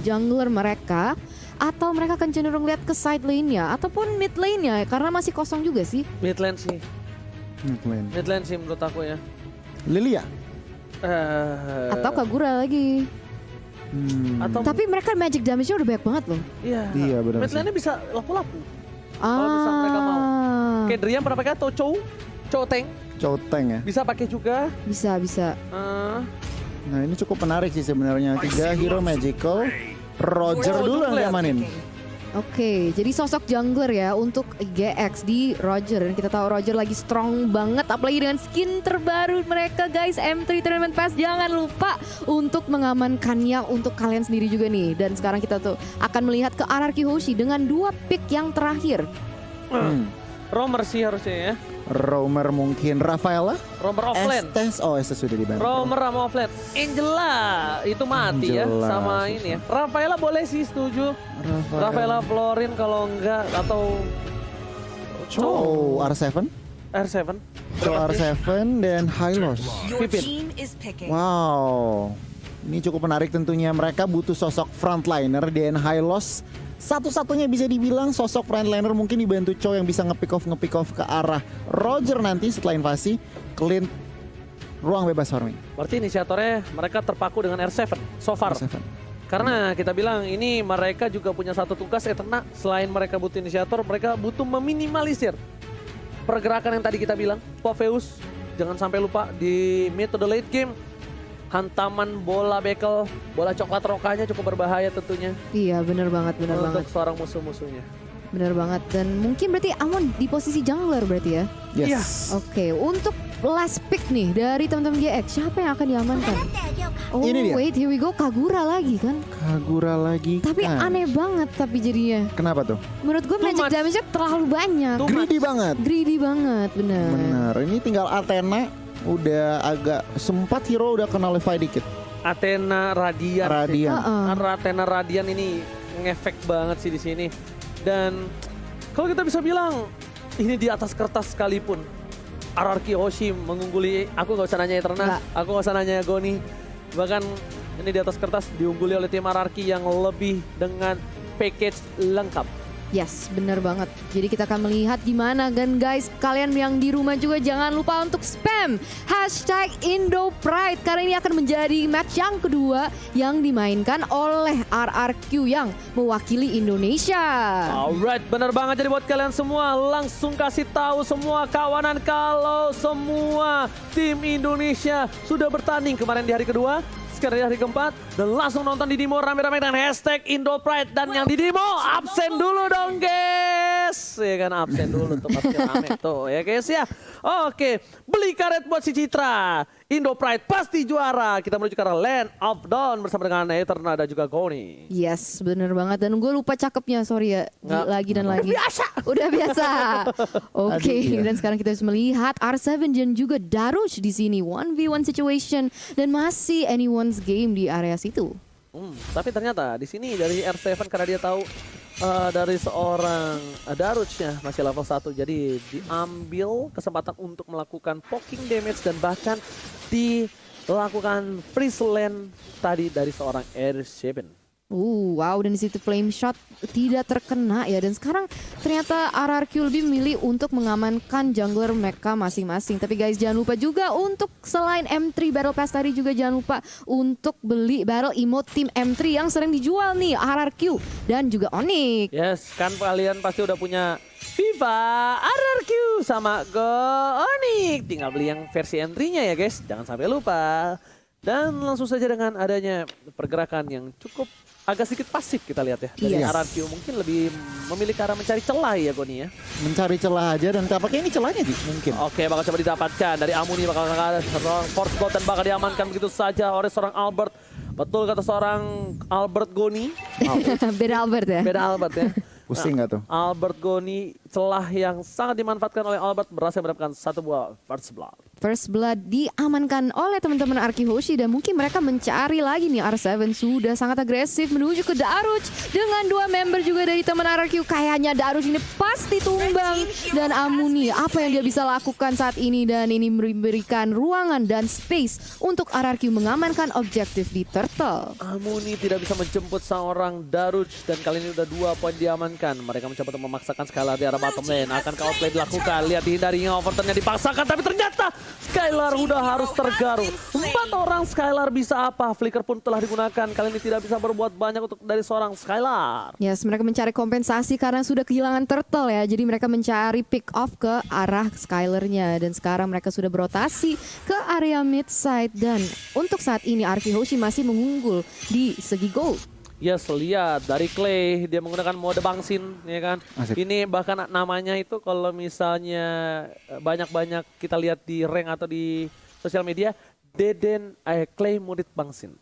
jungler mereka, atau mereka akan cenderung lihat ke side lane-nya ataupun mid lane-nya karena masih kosong juga sih. Mid lane sih. Mid lane sih menurut aku ya. Lilia. Atau Kagura lagi. Atau Tapi mereka magic damage-nya udah banyak banget loh. Iya benar. Mid lane-nya bisa lapu-lapu. Kalau misalnya mereka mau. Kayak Drian pernah pakai atau Chou-Teng. Chou-Teng ya. Bisa pakai juga. Bisa. Nah ini cukup menarik sih sebenarnya. 3 hero magical. Roger dulu yang diamanin. Oke, jadi sosok jungler ya untuk GX di Roger. Dan kita tahu Roger lagi strong banget, apalagi dengan skin terbaru mereka guys, M3 Tournament Pass. Jangan lupa untuk mengamankannya untuk kalian sendiri juga nih. Dan sekarang kita tuh akan melihat ke RRQ Hoshi dengan 2 pick yang terakhir. Roamer sih harusnya ya. Roamer mungkin Rafaela. Roamer offlane. Estes sudah dibantu. Roamer sama offlane. Angela itu mati ya Angela, sama susah. ini ya. Rafaela boleh sih setuju. Rafaela Florin kalau enggak atau Chow R7. R7. Chow R7 dan Hylos. Your Pipin. team is picking. Wow. Ini cukup menarik tentunya. Mereka butuh sosok frontliner dan Hylos. Satu-satunya bisa dibilang sosok frontliner mungkin dibantu Chow yang bisa nge-pick off ke arah Roger nanti setelah invasi. Clean ruang bebas farming. Berarti inisiatornya mereka terpaku dengan R7 so far. R7. Karena kita bilang ini mereka juga punya satu tugas Eterna. Selain mereka butuh inisiator, mereka butuh meminimalisir pergerakan yang tadi kita bilang. Popheus, jangan sampai lupa di mid to the late game. Hantaman bola bekel, bola coklat rokanya cukup berbahaya tentunya. Iya bener banget. Untuk seorang musuh-musuhnya. Bener banget. Dan mungkin berarti Amon di posisi jungler berarti ya. Yes. Oke, untuk last pick nih dari teman-teman GX, siapa yang akan diamankan? Oh Ini dia. wait, here we go, Kagura lagi kan? Kagura lagi. Tapi kan? aneh banget tapi jadinya. Kenapa tuh? Menurut gue magic much. damage-nya terlalu banyak. Greedy banget. Greedy banget, bener. Benar. Ini tinggal Athena. Udah agak sempat hero udah kena levi dikit. Athena Radiant. Radiant. Athena Radiant ini ngefek banget sih di sini. Dan kalau kita bisa bilang ini di atas kertas sekalipun RRQ Hoshi mengungguli. Aku nggak usah nanya Eterna, Nggak. aku nggak usah nanya Goni. Bahkan ini di atas kertas diungguli oleh tim RRQ yang lebih dengan package lengkap. Yes, bener banget. Jadi kita akan melihat gimana kan guys. Kalian yang di rumah juga jangan lupa untuk spam #IndoPride. Karena ini akan menjadi match yang kedua yang dimainkan oleh RRQ yang mewakili Indonesia. Alright, bener banget. Jadi buat kalian semua langsung kasih tahu semua kawanan kalau semua tim Indonesia sudah bertanding kemarin di hari kedua. Sekarang di hari keempat dan langsung nonton di Dimo rame-rame dengan #IndoPride. Dan yang di Dimo absen dulu dong guys. Ya kan absen dulu untuk pasti rame tuh ya guys ya. Oke, beli karet buat si Citra. IndoPride pasti juara. Kita menuju ke arah Land of Dawn bersama dengan Eterna dan juga Goni. Yes, bener banget. Dan gue lupa cakepnya, sorry ya. Nggak. Lagi dan lagi. Biasa. Udah biasa. Oke, Aduh, iya. dan sekarang kita harus melihat R7 dan juga Darush di sini. 1v1 situation dan masih anyone's game di area situ. Tapi ternyata di sini dari R7 karena dia tahu dari seorang Darushnya masih level 1. Jadi diambil kesempatan untuk melakukan poking damage dan bahkan dilakukan freeze land tadi dari seorang R7. Wow, dan di situ flame shot tidak terkena ya. Dan sekarang ternyata RRQ lebih memilih untuk mengamankan jungler mereka masing-masing. Tapi guys, jangan lupa juga untuk selain M3 Battle Pass tadi juga jangan lupa untuk beli battle emote tim M3 yang sering dijual nih, RRQ dan juga Onyx. Yes, kan kalian pasti udah punya FIFA, RRQ sama Onyx. Tinggal beli yang versi M3-nya ya guys, jangan sampai lupa. Dan langsung saja dengan adanya pergerakan yang cukup agak sedikit pasif kita lihat ya dari Yes. RRQ, mungkin lebih memilih ke arah mencari celah ya Goni ya. Mencari celah aja dan tampaknya ini celahnya sih mungkin. Oke, bakal coba didapatkan dari Amuni, bakal force blood dan bakal diamankan begitu saja oleh seorang Albert. Betul kata seorang Albert Goni. Beda Albert ya. Beda Albert ya. Pusing nggak tuh? Albert Goni, celah yang sangat dimanfaatkan oleh Albert, berhasil mendapatkan satu buah first blood. First Blood diamankan oleh teman-teman Arky Hoshi dan mungkin mereka mencari lagi nih. R7 sudah sangat agresif menuju ke Daruj dengan 2 member juga dari teman RRQ. Kayaknya Daruj ini pasti tumbang dan Amuni apa yang dia bisa lakukan saat ini, dan ini memberikan ruangan dan space untuk RRQ mengamankan objektif di Turtle. Amuni tidak bisa menjemput seorang Daruj dan kali ini udah 2 poin diamankan. Mereka mencoba untuk memaksakan Skylar di arah bottom lane. Akan outplay dilakukan. Lihat dihindarinya, overturnnya dipaksakan tapi ternyata Skylar udah harus tergaruk. 4 orang Skylar bisa apa? Flicker pun telah digunakan. Kali ini tidak bisa berbuat banyak untuk dari seorang Skylar. Yes, mereka mencari kompensasi karena sudah kehilangan Turtle ya. Jadi mereka mencari pick off ke arah Skylarnya dan sekarang mereka sudah berotasi ke area mid side dan untuk saat ini Arky Hoshi masih mengunggul di segi gold. Yes, lihat dari Clay dia menggunakan mode bangsin ya kan. Asik. Ini bahkan namanya itu kalau misalnya banyak-banyak kita lihat di rank atau di sosial media, Clay murid bangsin.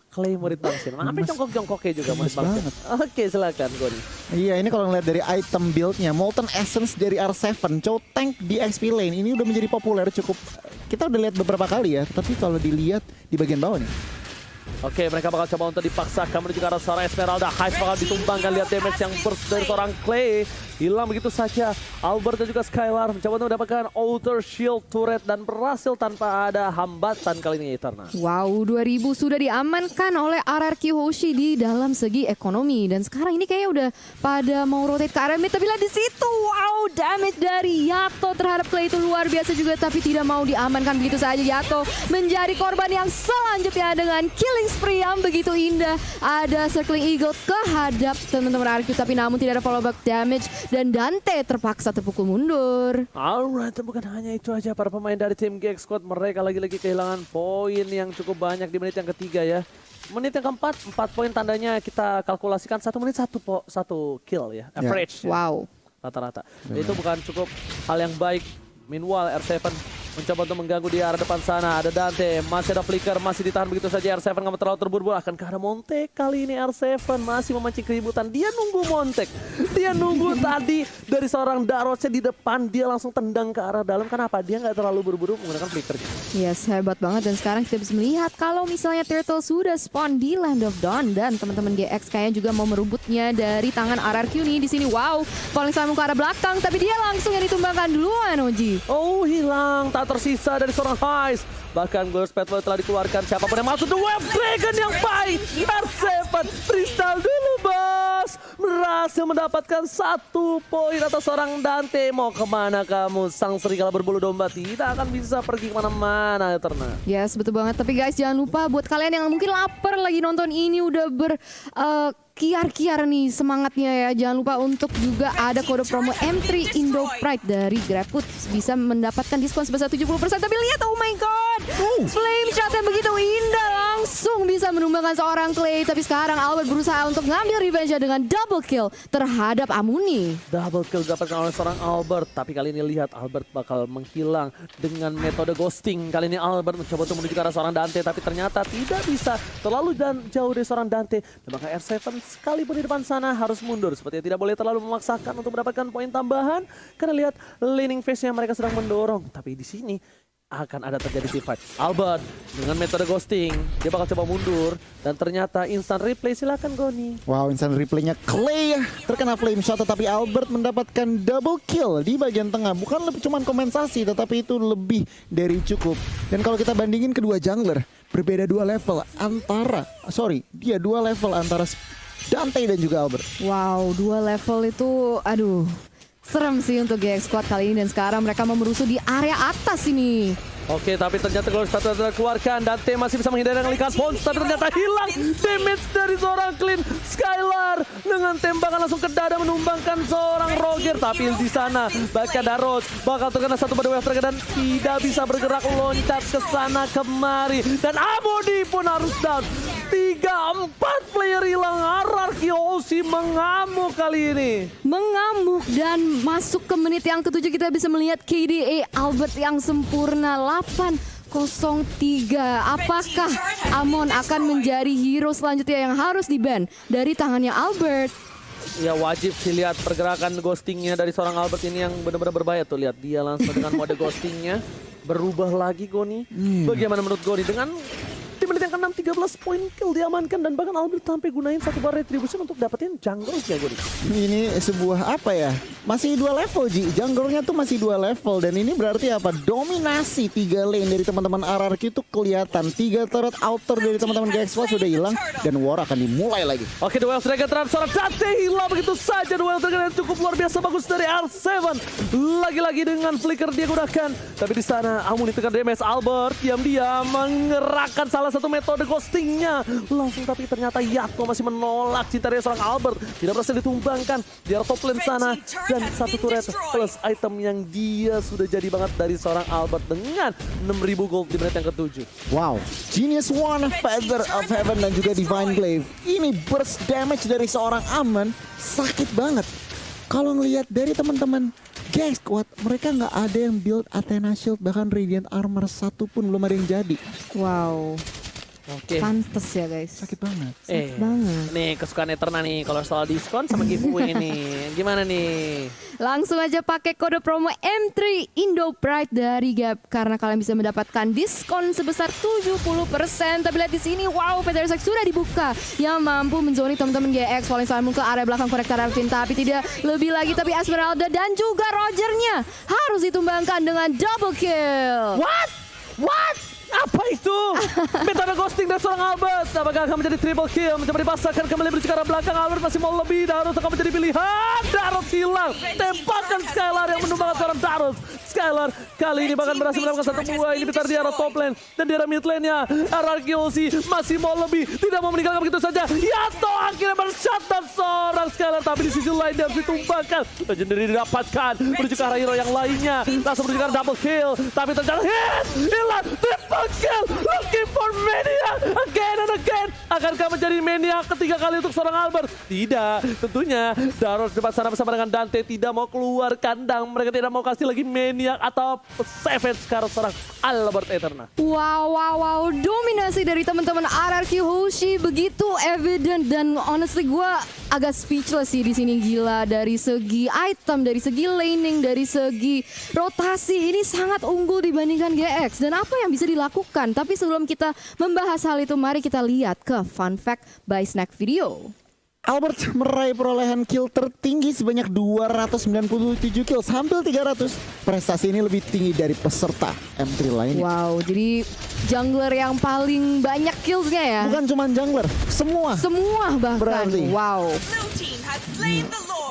Clay murid bangsin. Apa jongkok-jongkoknya juga murid bangsin. Oke, silakan Goni. Iya, ini kalau ngeliat dari item build-nya, Molten Essence dari R7, Chow Tank di XP lane ini udah menjadi populer cukup. Kita udah lihat beberapa kali ya, tapi kalau dilihat di bagian bawah nih. Oke, mereka bakal coba untuk dipaksakan menuju ke arah seorang Esmeralda. Heist bakal ditumbangkan, lihat damage yang burst dari seorang Clay. Hilang begitu saja. Albert dan juga Skylar mencoba untuk mendapatkan Outer Shield Turret dan berhasil tanpa ada hambatan kali ini Eterna. Wow, 2000 sudah diamankan oleh RRQ Hoshi di dalam segi ekonomi dan sekarang ini kayaknya udah pada mau rotate ke area mid, tapi lihat di situ. Wow, damage dari Yato terhadap Clay itu luar biasa juga, tapi tidak mau diamankan begitu saja. Yato menjadi korban yang selanjutnya dengan killing spree yang begitu indah. Ada Circling Eagle kehadap teman-teman RRQ, tapi namun tidak ada follow back damage dan Dante terpaksa terpukul mundur. Alright, bukan hanya itu aja para pemain dari tim GX Squad, mereka lagi-lagi kehilangan poin yang cukup banyak di menit yang ketiga ya. Menit yang keempat, 4 poin tandanya kita kalkulasikan 1 menit 1 kill ya, average. Ya. Wow. Rata-rata. Itu bukan cukup hal yang baik. Meanwhile R7 mencoba untuk mengganggu di arah depan sana. Ada Dante, masih ada Flicker, masih ditahan begitu saja. R7 nggak mau terlalu terburu-buru. Akankah ada Montek? Kali ini R7 masih memancing keributan. Dia nunggu Montek. Dia nunggu tadi dari seorang Darosnya di depan. Dia langsung tendang ke arah dalam. Kenapa? Dia nggak terlalu buru-buru menggunakan Flicker. Yes, hebat banget. Dan sekarang kita bisa melihat kalau misalnya Turtle sudah spawn di Land of Dawn dan teman-teman GX kayaknya juga mau merebutnya dari tangan RRQ nih di sini. Wow, paling sama ke arah belakang, tapi dia langsung yang ditumbangkan duluan, Oji. Oh, hilang. Tak tersisa dari seorang Heist. Bahkan Glorious Pathway telah dikeluarkan. Siapapun yang masuk, The Web Dragon yang baik. R7 freestyle dulu, bos. Berhasil mendapatkan 1 poin atas seorang Dante. Mau kemana kamu? Sang serigala berbulu domba tidak akan bisa pergi kemana-mana, Eterna. Yes, betul banget. Tapi guys, jangan lupa buat kalian yang mungkin lapar lagi nonton ini udah kiar-kiar nih semangatnya ya. Jangan lupa untuk juga ada kode promo M3 Indo Pride dari GrabFood. Bisa mendapatkan diskon sebesar 70%. Tapi lihat, oh my god. Flame shot yang begitu indah langsung bisa menumbangkan seorang Clay. Tapi sekarang Albert berusaha untuk ngambil revenge dengan double kill terhadap Amuni. Double kill didapatkan oleh seorang Albert. Tapi kali ini lihat Albert bakal menghilang dengan metode ghosting. Kali ini Albert mencoba untuk menuju ke arah seorang Dante. Tapi ternyata tidak bisa terlalu jauh dari seorang Dante. Dan maka R7 sekalipun di depan sana harus mundur. Sepertinya tidak boleh terlalu memaksakan untuk mendapatkan poin tambahan. Karena lihat laning phase-nya mereka sedang mendorong. Tapi di sini akan ada terjadi teamfight. Albert dengan metode ghosting, dia bakal coba mundur dan ternyata instant replay. Silakan Goni. Wow, instant replaynya Clay terkena flame shot, tetapi Albert mendapatkan double kill di bagian tengah. Bukan cuman kompensasi, tetapi itu lebih dari cukup. Dan kalau kita bandingin kedua jungler, berbeda 2 level antara, dia 2 level antara Dante dan juga Albert. Wow, 2 level itu, aduh, serem sih untuk GX Squad kali ini. Dan sekarang mereka mau merusuh di area atas ini. Oke, tapi ternyata Glorious Pathway telah dikeluarkan. Dante masih bisa menghindari dengan Likan Pons, tapi ternyata hilang damage dari seorang Clean. Skylar dengan tembakan langsung ke dada menumbangkan seorang Roger. Tapi di sana bahkan Daros bakal terkena 1 pada wave dan tidak bisa bergerak loncat ke sana kemari. Dan Amodi pun harus down. 3-4 player hilang. RRQ Hoshi mengamuk kali ini. Mengamuk dan masuk ke menit yang ke-7 kita bisa melihat KDA Albert yang sempurna 8-0-3. Apakah Amon akan menjadi hero selanjutnya yang harus di-ban dari tangannya Albert? Ya wajib sih lihat pergerakan ghostingnya dari seorang Albert ini yang benar-benar berbahaya tuh. Lihat dia langsung dengan mode ghostingnya berubah lagi Goni. Bagaimana menurut Goni dengan di menit yang ke-6 13 poin kill diamankan dan bahkan Albert sampai gunain satu bar retribution untuk dapetin jungle-nya Goni. Ini sebuah apa ya? Masih 2 level Ji. Jungle-nya tuh masih 2 level dan ini berarti apa? Dominasi 3 lane dari teman-teman RRQ itu kelihatan. 3 turret outer dari teman-teman GX sudah hilang dan war akan dimulai lagi. Oke, Duel Dragon terhadap seorang Dante hilang begitu saja. Duel Dragon yang cukup luar biasa bagus dari R7. Lagi-lagi dengan flicker dia gunakan. Tapi di sana Amun ditekan damage. Albert diam-diam mengerahkan salah satu metode ghostingnya. Langsung tapi ternyata Yato masih menolak cinta dari seorang Albert. Tidak berhasil ditumbangkan di arah top lane sana. Dan satu turret plus item yang dia sudah jadi banget dari seorang Albert dengan 6.000 gold di menit yang ke-7. Wow, Genius One, Feather of Heaven dan juga Divine Glaive. Ini burst damage dari seorang Aman sakit banget. Kalau ngelihat dari teman-teman GX Squad, mereka nggak ada yang build Athena Shield, bahkan Radiant Armor satu pun belum ada yang jadi. Wow. Oke. Pantes ya guys. Sakit banget. Banget. Nih kesukaan Eterna nih kalau soal diskon sama giveaway nih. Gimana nih? Langsung aja pakai kode promo M3 Indo Pride dari Gap karena kalian bisa mendapatkan diskon sebesar 70%. Tapi lihat di sini, wow, Petersek sudah dibuka yang mampu menzoni teman-teman GX paling sambung ke area belakang konektor Arvin, tapi tidak lebih lagi. Tapi Esmeralda dan juga Rogernya harus ditumbangkan dengan double kill. What? Apa itu? Metode ghosting dari seorang Albert. Apakah akan menjadi triple kill? Mencoba dipasangkan kembali menuju ke arah belakang. Albert masih mau lebih. Darius akan menjadi pilihan. Darius hilang. Tembakan Skylar yang menumbangkan seorang Darius. Skylar kali ini bahkan berhasil mendapatkan satu buah. Ini pintar di arah top lane. Dan di arah mid lane-nya RRQ masih mau lebih. Tidak mau meninggalkan begitu saja. Yato akhirnya men-shutdown seorang Skylar. Tapi di sisi lain dia harus ditumbangkan. Legendary didapatkan. Menuju ke arah hero yang lainnya. Langsung menuju ke arah double kill. Tapi ternyata hit. Hilang. Triple kill, looking for Maniac again and again. Akankah menjadi Maniac ketiga kali untuk seorang Albert? Tidak, tentunya Darius depan sana bersama dengan Dante tidak mau keluar kandang. Mereka tidak mau kasih lagi Maniac atau Savage sekarang seorang Albert Eterna. Wow, dominasi dari teman-teman RRQ Hoshi begitu evident dan honestly gue agak speechless sih di sini. Gila, dari segi item, dari segi laning, dari segi rotasi ini sangat unggul dibandingkan GX. Dan apa yang bisa dilakukan? Tapi sebelum kita membahas hal itu, mari kita lihat ke fun fact by Snack Video. Albert meraih perolehan kill tertinggi sebanyak 297 kill, hampir 300. Prestasi ini lebih tinggi dari peserta M3 lainnya. Wow, jadi jungler yang paling banyak killsnya ya? Bukan cuma jungler, semua. Semua bahkan. Berarti. Wow.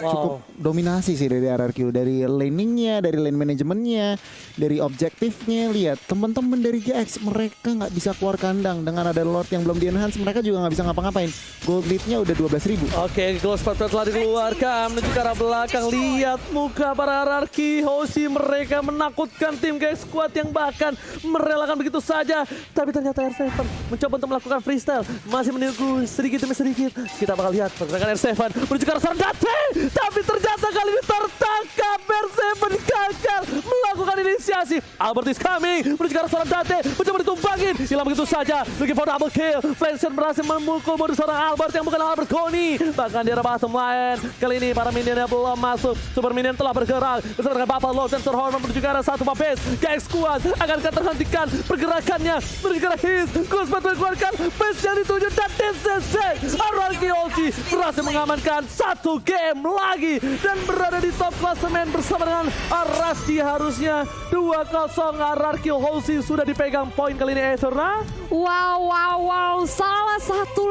Cukup dominasi sih dari RRQ, dari laningnya, dari lane manajemennya, dari objektifnya. Lihat teman-teman dari GX, mereka nggak bisa keluar kandang dengan ada Lord yang belum di enhance, mereka juga nggak bisa ngapa-ngapain. Gold lead-nya udah 12.000. Oke, close part telah dikeluarkan menuju ke arah belakang. Lihat muka para RRQ Hoshi, mereka menakutkan tim GX Squad yang bahkan merelakan begitu saja. Tapi ternyata R7 mencoba untuk melakukan freestyle, masih menunggu sedikit demi sedikit. Kita bakal lihat pergerakan R7 menuju ke arah seorang Dante. Tapi ternyata kali ini tertangkap. R7 gagal melakukan inisiasi. Albert is coming menuju ke arah seorang Dante, mencoba ditumbangin, hilang begitu saja. Looking for double kill. Flansher berhasil memukul mode seorang Albert yang bukan Albert Goni. Bahkan di arah bottom lane, kali ini para minionnya belum masuk. Super minion telah bergerak bersama dengan Buffalo dan Stormhorn menuju ke arah satu base. GX Squad akan terhentikan pergerakannya menuju ke arah His. Gusman mengeluarkan base yang dituju dan DCC RRQ Hoshi berhasil mengamankan satu game lagi dan berada di top klasemen bersama dengan Arashi. Harusnya 2-0 RRQ Hoshi sudah dipegang poin kali ini Eterna. Wow, salah satu